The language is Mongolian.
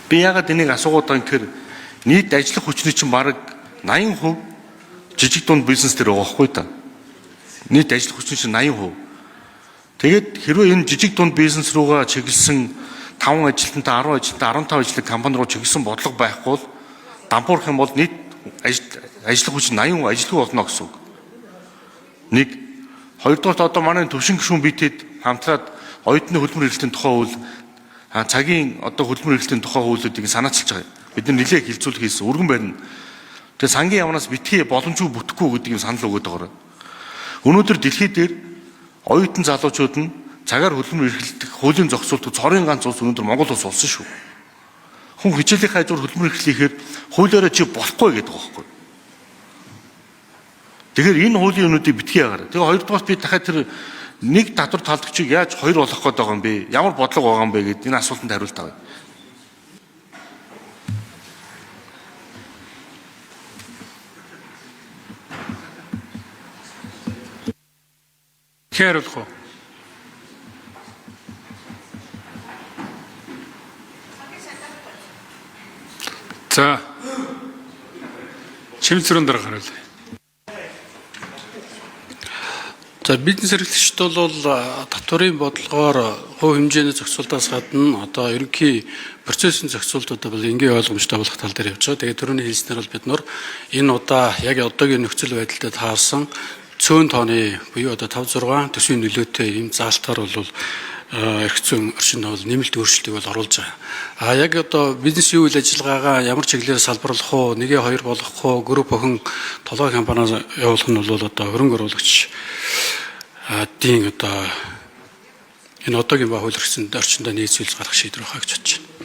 Би яагаад энийг асуугаад байгаа юм гэхээр нийт ажиллах хүчний чинь бараг 80% жижиг дунд бизнес дээр байгаа байхгүй та. Нийт ажиллах хүчний чинь 80%. Тэгээд хэрвээ энэ жижиг дунд бизнес руугаа чиглэсэн 5 ажилтнтай 10 ажилтнтай 15 ажилтны компани руу чиглэсэн бодлого байхгүй бол дампуурах юм бол нийт ажиллах хүч 80% ажилтгүй болно гэсэн үг. Нэг хоёрдугаар одоо манай төвшин гишүүн биетэд хамтраад оюутны хөлбөмбөр эрхлэлтийн тухай хууль цагийн одоо хөлбөмбөр эрхлэлтийн тухай хуулиудыг санаачилж байгаа. Бид нар нэлээд хилцүүлэх хийсэн өргөн байна. Тэгээ сангийн явнаас битгий боломжгүй бүтэхгүй гэдгийг санал өгöd байгаа. Өнөөдөр дэлхий дээр оюутан залуучууд нь цагаар хөлбөмбөр эрхлэлт хуулийн зохицуулт цорын ганц улс өнөөдөр Монгол улс болсон шүү. Хүн хичээлийн хажуур хөлбөмбөр эрхлэхээр хуулиараа чи болохгүй гэдэг байгаа байхгүй. Тэгэхээр энэ хуулийн өнүүдийг битгий яагаад. Тэгээ хоёрдугаар би дахиад тэр нэг татвар талдагчийг яаж хоёр болгох гээд байгаа юм бэ? Ямар бодлого байгаа юм бэ гэдэг энэ асуултанд хариулт авъя. Хариулах уу? За. Чимцрэн дараа хариулъя. За бизнес эрхлэгчид бол татварын бодлогоор хувь хэмжээний зохицуултаас гадна одоо ерөнхий процессын зохицуултууд бол энгийн ойлгомжтой болох тал дээр явж байгаа. Тэгээд түрүүний хэлснээр бол бид нар энэ удаа яг одоогийн нөхцөл байдалтай таарсан цөөн тооны буюу одоо 5-6 төсвийн нөлөөтэй ийм заалтаар бол эрх зүйн орчинд бол нэмэлт өөрчлөлтийг бол оруулж байгаа. Яг одоо бизнесийн үйл ажиллагаагаа ямар чиглэлээр салбарлах уу, нэгээ хоёр болгох уу, групп охин толгой компаниас явуулах нь бол одоо хөрөнгө оруулагч дийн одоо энэ одоогийн ба хууль эрхцэн орчиндөө нийцүүлж гарах шийдвэр байгаа гэж бодож байна.